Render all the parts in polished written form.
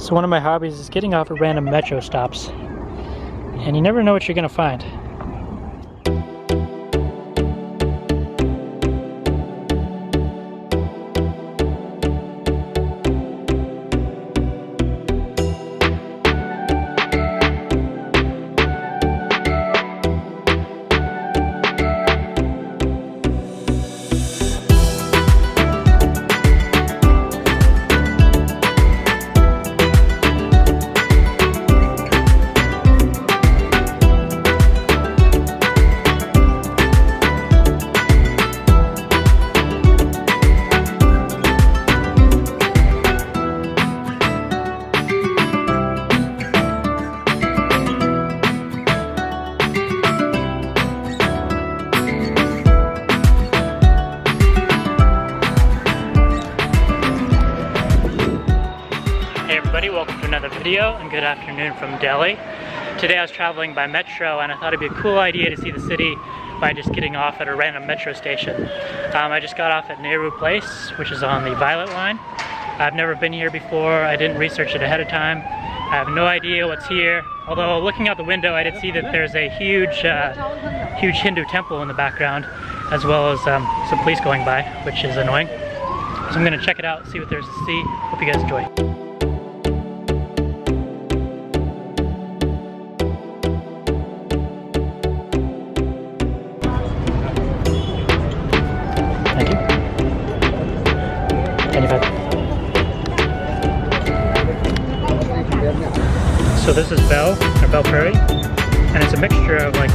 So one of my hobbies is getting off at random metro stops, and you never know what you're gonna find. Welcome to another video, and good afternoon from Delhi. Today I was traveling by metro, and I thought it'd be a cool idea to see the city by just getting off at a random metro station. I just got off at Nehru Place, which is on the Violet line. I've never been here before. I didn't research it ahead of time. I have no idea what's here, although looking out the window I did see that there's a huge Hindu temple in the background, as well as some police going by, which is annoying. So I'm going to check it out, see what there's to see. Hope you guys enjoy. So this is Bell, or Bell Prairie, and it's a mixture of like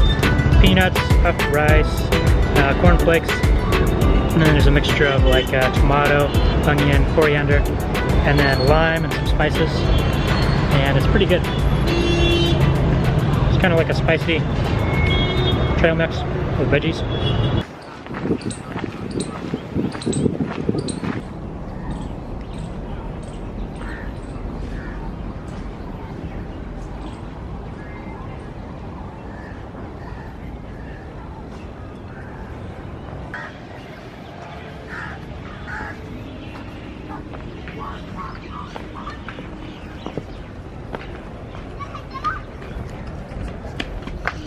peanuts, puffed rice, cornflakes, and then there's a mixture of like tomato, onion, coriander, and then lime and some spices, and it's pretty good. It's kind of like a spicy trail mix with veggies.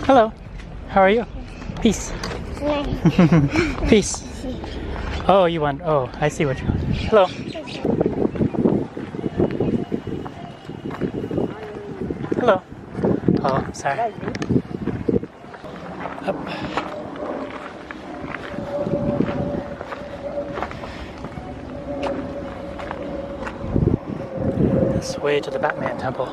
Hello, how are you? Peace. Peace. Oh, you want, oh, I see what you want. Hello. Hello. Oh, sorry. Up. This way to the Batman temple.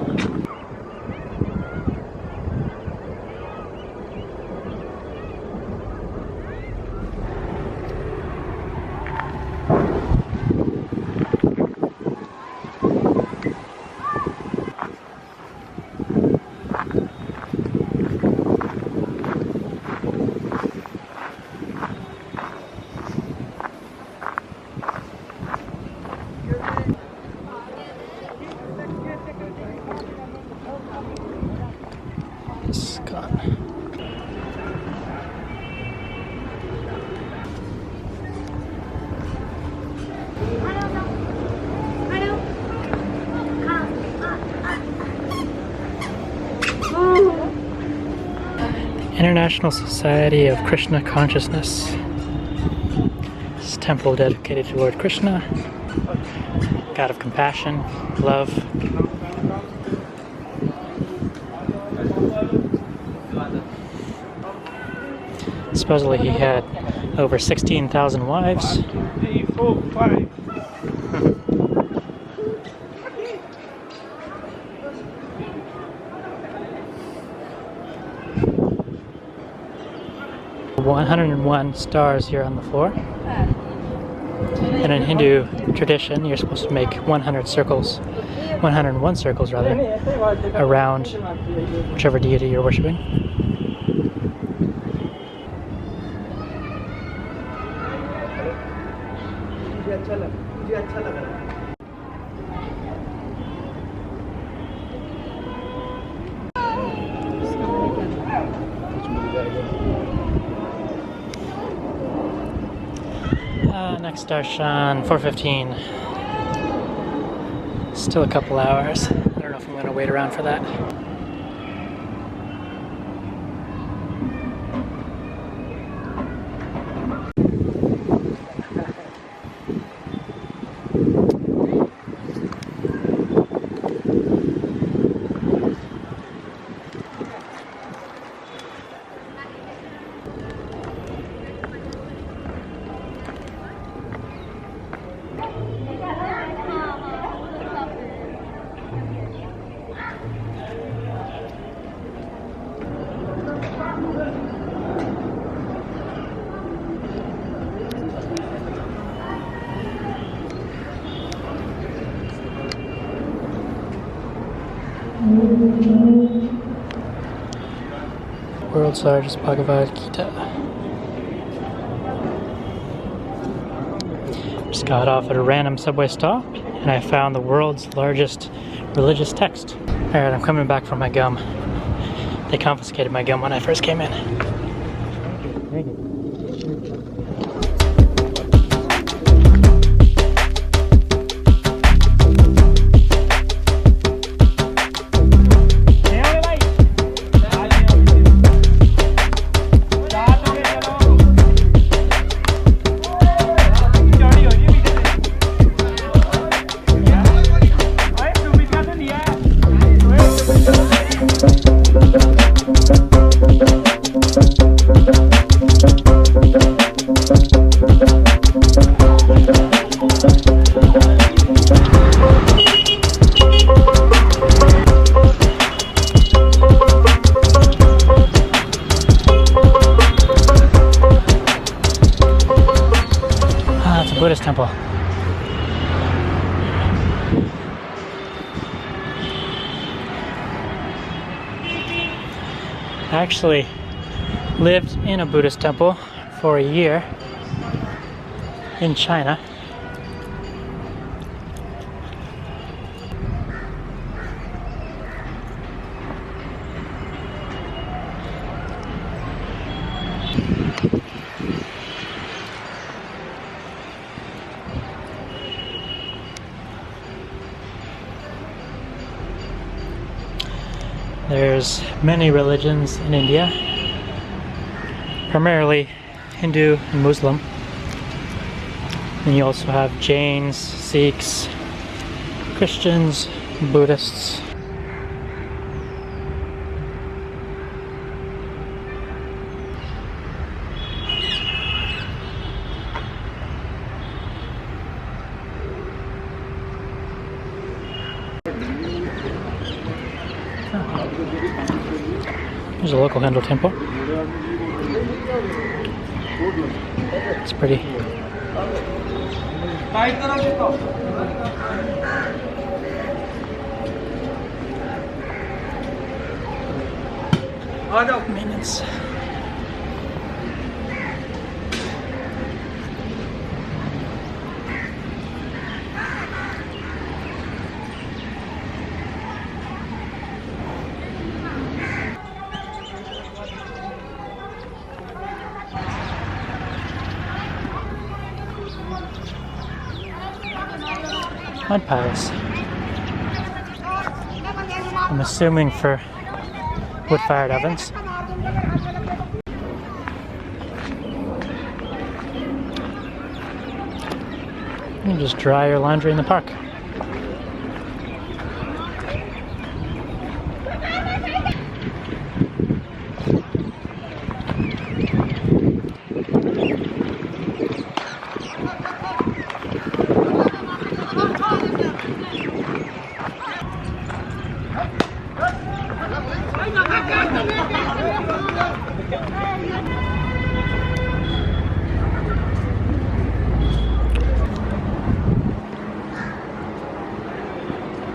ISKCON. International Society of Krishna Consciousness. This is a temple dedicated to Lord Krishna, God of compassion, love. Supposedly he had over 16,000 wives. "101 stars here on the floor. And in Hindu tradition, you're supposed to make 100 circles, 101 circles rather, around whichever deity you're worshiping. Next darshan, 4:15. Still a couple hours. I don't know if I'm going to wait around for that. World's largest Bhagavad Gita. Just got off at a random subway stop and I found the world's largest religious text. Alright, I'm coming back for my gum. They confiscated my gum when I first came in. Thank you. Buddhist temple. I actually lived in a Buddhist temple for a year in China. There's many religions in India, primarily Hindu and Muslim. And you also have Jains, Sikhs, Christians, Buddhists. There's a local Hindu temple. It's pretty. Maintenance. Mud piles. I'm assuming for wood-fired ovens. You can just dry your laundry in the park.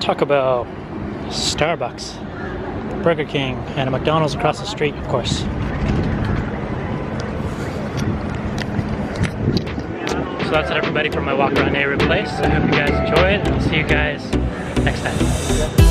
Taco Bell, Starbucks, Burger King, and a McDonald's across the street, of course. So that's it, everybody, for my walk around Nehru Place. I hope you guys enjoyed, and I'll see you guys next time.